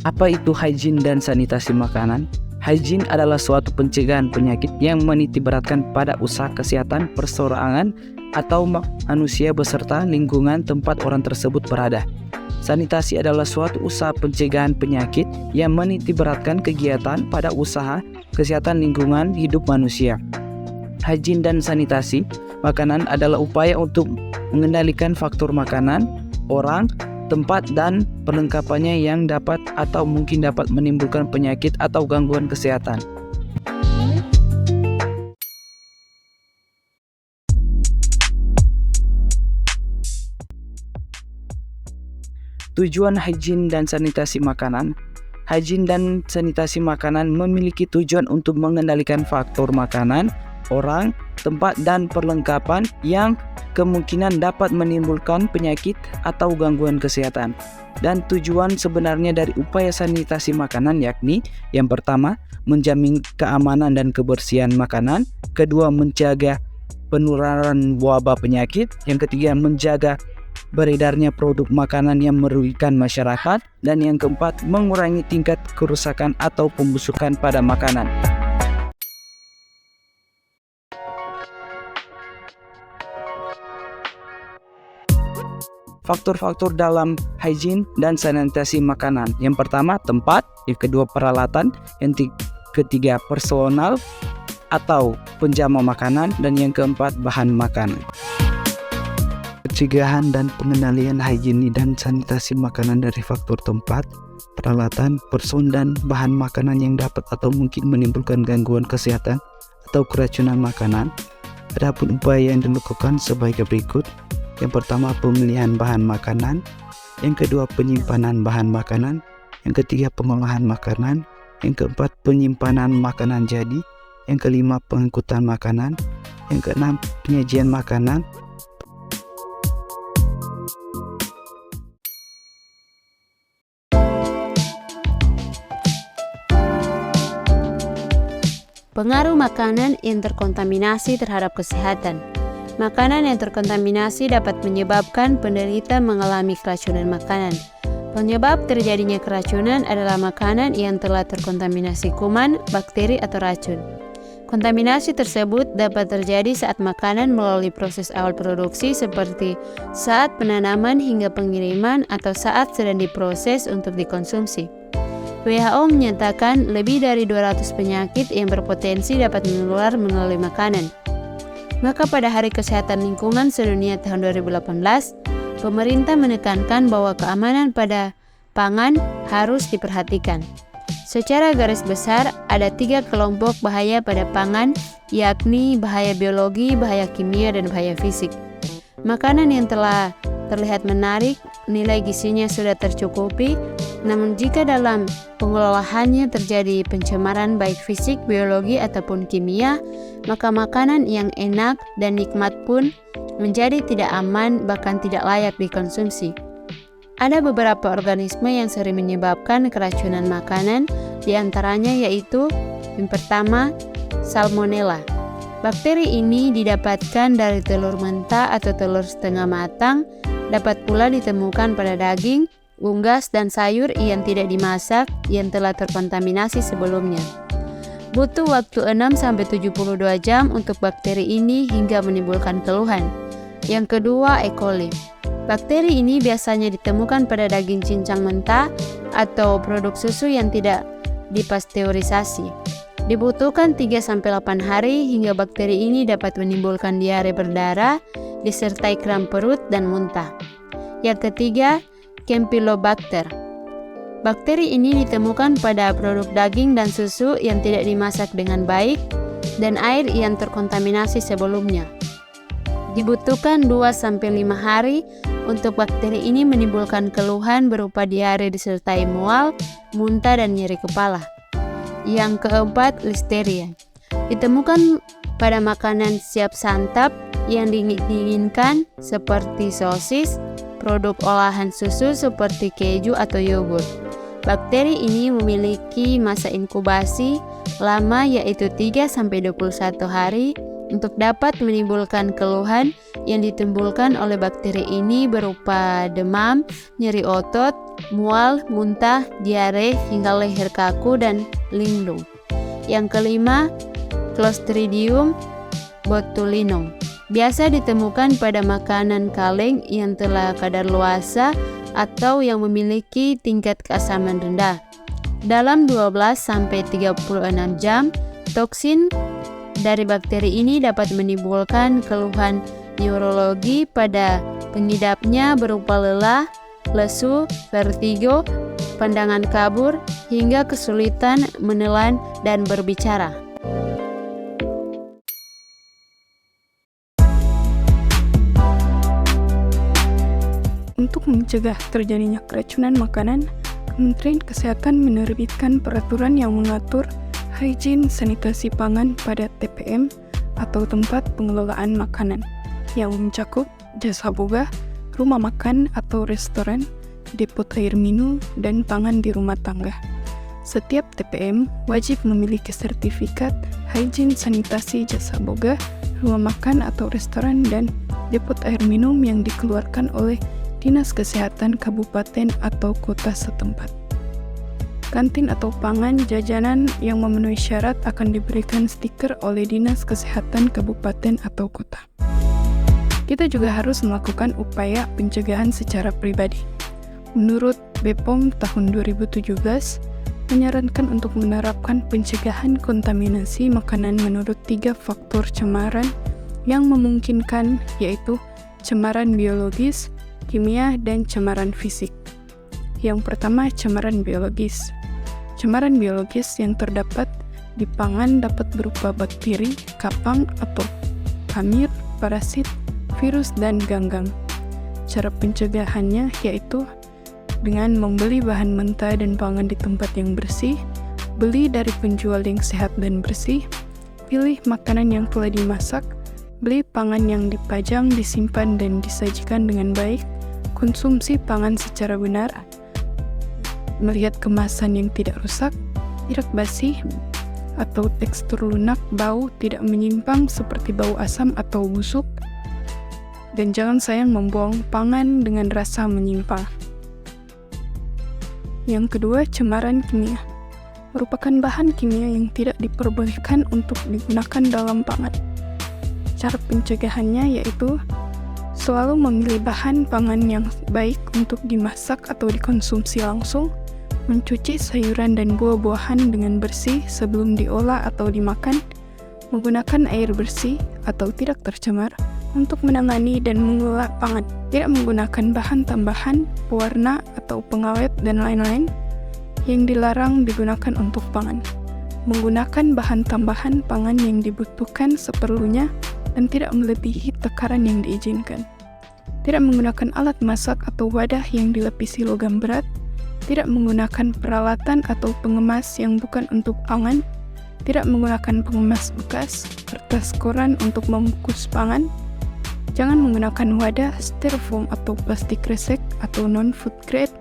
Apa itu hygiene dan sanitasi makanan? Hygiene adalah suatu pencegahan penyakit yang menitikberatkan pada usaha kesehatan perseorangan atau manusia beserta lingkungan tempat orang tersebut berada. Sanitasi adalah suatu usaha pencegahan penyakit yang menitikberatkan kegiatan pada usaha kesehatan lingkungan hidup manusia. Hygiene dan sanitasi makanan adalah upaya untuk mengendalikan faktor makanan, orang, tempat, dan perlengkapannya yang dapat atau mungkin dapat menimbulkan penyakit atau gangguan kesehatan. Tujuan hygiene dan sanitasi makanan. Hygiene dan sanitasi makanan memiliki tujuan untuk mengendalikan faktor makanan, orang, tempat, dan perlengkapan yang kemungkinan dapat menimbulkan penyakit atau gangguan kesehatan. Dan tujuan sebenarnya dari upaya sanitasi makanan yakni yang pertama, menjamin keamanan dan kebersihan makanan, kedua, menjaga penularan wabah penyakit, yang ketiga, menjaga beredarnya produk makanan yang merugikan masyarakat, dan yang keempat, mengurangi tingkat kerusakan atau pembusukan pada makanan. Faktor-faktor dalam hygiene dan sanitasi makanan. Yang pertama, tempat, yang kedua, peralatan, yang ketiga, personal atau penjama makanan, dan yang keempat, bahan makanan. Pencegahan dan pengendalian hygiene dan sanitasi makanan dari faktor tempat, peralatan, person, dan bahan makanan yang dapat atau mungkin menimbulkan gangguan kesehatan atau keracunan makanan. Adapun upaya yang dilakukan sebagai berikut. Yang pertama, pemilihan bahan makanan, yang kedua, penyimpanan bahan makanan, yang ketiga, pengolahan makanan, yang keempat, penyimpanan makanan jadi, yang kelima, pengangkutan makanan, yang keenam, penyajian makanan. Pengaruh makanan yang terkontaminasi terhadap kesehatan. Makanan yang terkontaminasi dapat menyebabkan penderita mengalami keracunan makanan. Penyebab terjadinya keracunan adalah makanan yang telah terkontaminasi kuman, bakteri, atau racun. Kontaminasi tersebut dapat terjadi saat makanan melalui proses awal produksi seperti saat penanaman hingga pengiriman atau saat sedang diproses untuk dikonsumsi. WHO menyatakan lebih dari 200 penyakit yang berpotensi dapat menular melalui makanan. Maka pada Hari Kesehatan Lingkungan Sedunia tahun 2018, pemerintah menekankan bahwa keamanan pada pangan harus diperhatikan. Secara garis besar, ada 3 kelompok bahaya pada pangan, yakni bahaya biologi, bahaya kimia, dan bahaya fisik. Makanan yang telah terlihat menarik, nilai gizinya sudah tercukupi, namun jika dalam pengelolaannya terjadi pencemaran baik fisik, biologi, ataupun kimia, maka makanan yang enak dan nikmat pun menjadi tidak aman, bahkan tidak layak dikonsumsi. Ada beberapa organisme yang sering menyebabkan keracunan makanan, diantaranya yaitu yang pertama, Salmonella. Bakteri ini didapatkan dari telur mentah atau telur setengah matang, dapat pula ditemukan pada daging, unggas, dan sayur yang tidak dimasak yang telah terkontaminasi sebelumnya. Butuh waktu 6-72 jam untuk bakteri ini hingga menimbulkan keluhan. Yang kedua, E. coli. Bakteri ini biasanya ditemukan pada daging cincang mentah atau produk susu yang tidak dipasteurisasi. Dibutuhkan 3-8 hari hingga bakteri ini dapat menimbulkan diare berdarah, disertai kram perut dan muntah. Yang ketiga, Campylobacter. Bakteri ini ditemukan pada produk daging dan susu yang tidak dimasak dengan baik dan air yang terkontaminasi sebelumnya. Dibutuhkan 2-5 hari untuk bakteri ini menimbulkan keluhan berupa diare disertai mual, muntah, dan nyeri kepala. Yang keempat, Listeria. Ditemukan pada makanan siap santap yang diinginkan seperti sosis, produk olahan susu seperti keju atau yogurt. Bakteri ini memiliki masa inkubasi lama yaitu 3-21 hari untuk dapat menimbulkan keluhan yang ditimbulkan oleh bakteri ini berupa demam, nyeri otot, mual, muntah, diare, hingga leher kaku dan linglung. Yang kelima, Clostridium botulinum. Biasa ditemukan pada makanan kaleng yang telah kadaluarsa atau yang memiliki tingkat keasaman rendah. Dalam 12-36 jam, toksin dari bakteri ini dapat menimbulkan keluhan neurologi pada pengidapnya berupa lelah, lesu, vertigo, pandangan kabur, hingga kesulitan menelan dan berbicara. Untuk mencegah terjadinya keracunan makanan, Kementerian Kesehatan menerbitkan peraturan yang mengatur higien sanitasi pangan pada TPM atau tempat pengelolaan makanan yang mencakup jasa boga, rumah makan atau restoran, depot air minum, dan pangan di rumah tangga. Setiap TPM wajib memiliki sertifikat higien sanitasi jasa boga, rumah makan atau restoran, dan depot air minum yang dikeluarkan oleh Dinas Kesehatan Kabupaten atau Kota setempat. Kantin atau pangan jajanan yang memenuhi syarat akan diberikan stiker oleh Dinas Kesehatan Kabupaten atau Kota. Kita juga harus melakukan upaya pencegahan secara pribadi. Menurut BPOM tahun 2017, menyarankan untuk menerapkan pencegahan kontaminasi makanan menurut 3 faktor cemaran yang memungkinkan, yaitu cemaran biologis, kimia, dan cemaran fisik. Yang pertama, cemaran biologis. Cemaran biologis yang terdapat di pangan dapat berupa bakteri, kapang atau kamir, parasit, virus, dan ganggang. Cara pencegahannya yaitu dengan membeli bahan mentah dan pangan di tempat yang bersih, beli dari penjual yang sehat dan bersih, pilih makanan yang telah dimasak, beli pangan yang dipajang, disimpan, dan disajikan dengan baik, konsumsi pangan secara benar, melihat kemasan yang tidak rusak, tidak basi, atau tekstur lunak, bau tidak menyimpang seperti bau asam atau busuk, dan jangan sayang membuang pangan dengan rasa menyimpang. Yang kedua, cemaran kimia. Merupakan bahan kimia yang tidak diperbolehkan untuk digunakan dalam pangan. Cara pencegahannya yaitu selalu memilih bahan pangan yang baik untuk dimasak atau dikonsumsi langsung, mencuci sayuran dan buah-buahan dengan bersih sebelum diolah atau dimakan, menggunakan air bersih atau tidak tercemar untuk menangani dan mengolah pangan, tidak menggunakan bahan tambahan, pewarna atau pengawet dan lain-lain yang dilarang digunakan untuk pangan, menggunakan bahan tambahan pangan yang dibutuhkan seperlunya dan tidak melebihi takaran yang diizinkan, tidak menggunakan alat masak atau wadah yang dilapisi logam berat, tidak menggunakan peralatan atau pengemas yang bukan untuk pangan, tidak menggunakan pengemas bekas, kertas koran untuk membungkus pangan, jangan menggunakan wadah styrofoam atau plastik resek atau non-food grade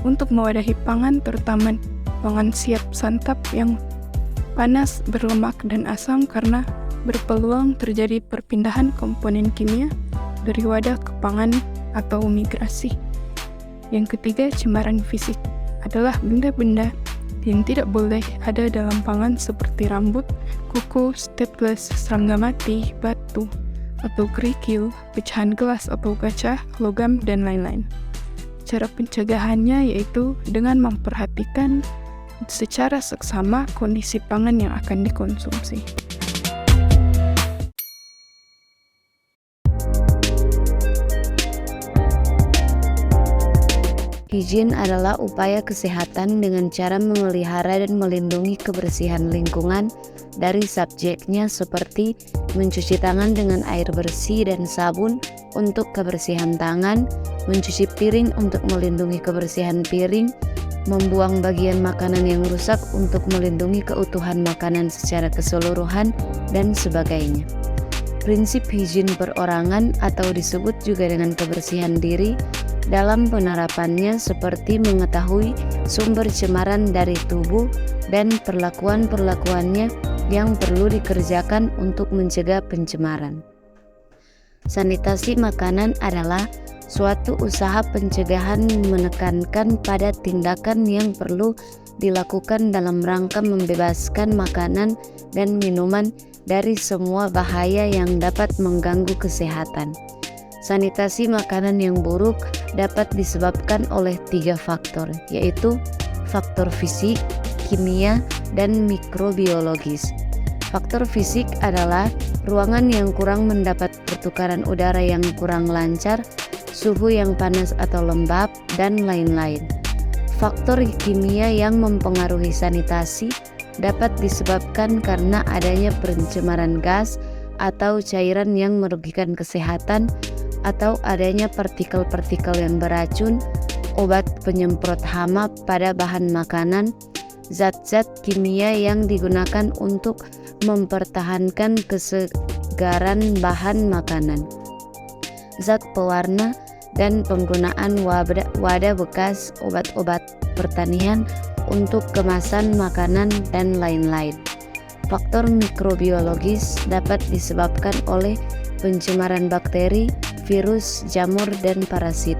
untuk mewadahi pangan, terutama pangan siap santap yang panas, berlemak, dan asam karena berpeluang terjadi perpindahan komponen kimia dari wadah ke pangan atau migrasi. Yang ketiga, cemaran fisik adalah benda-benda yang tidak boleh ada dalam pangan seperti rambut, kuku, staples, serangga mati, batu, atau kerikil, pecahan gelas atau kaca, logam, dan lain-lain. Cara pencegahannya yaitu dengan memperhatikan secara seksama kondisi pangan yang akan dikonsumsi. Higien adalah upaya kesehatan dengan cara memelihara dan melindungi kebersihan lingkungan dari subjeknya seperti mencuci tangan dengan air bersih dan sabun untuk kebersihan tangan, mencuci piring untuk melindungi kebersihan piring, membuang bagian makanan yang rusak untuk melindungi keutuhan makanan secara keseluruhan, dan sebagainya. Prinsip higien perorangan atau disebut juga dengan kebersihan diri dalam penerapannya seperti mengetahui sumber cemaran dari tubuh dan perlakuan-perlakuannya yang perlu dikerjakan untuk mencegah pencemaran. Sanitasi makanan adalah suatu usaha pencegahan menekankan pada tindakan yang perlu dilakukan dalam rangka membebaskan makanan dan minuman dari semua bahaya yang dapat mengganggu kesehatan. Sanitasi makanan yang buruk dapat disebabkan oleh 3 faktor, yaitu faktor fisik, kimia, dan mikrobiologis. Faktor fisik adalah ruangan yang kurang mendapat pertukaran udara yang kurang lancar, suhu yang panas atau lembab, dan lain-lain. Faktor kimia yang mempengaruhi sanitasi dapat disebabkan karena adanya pencemaran gas atau cairan yang merugikan kesehatan, atau adanya partikel-partikel yang beracun, obat penyemprot hama pada bahan makanan, zat-zat kimia yang digunakan untuk mempertahankan kesegaran bahan makanan, zat pewarna, dan penggunaan wadah bekas obat-obat pertanian untuk kemasan makanan, dan lain-lain. Faktor mikrobiologis dapat disebabkan oleh pencemaran bakteri, virus, jamur, dan parasit.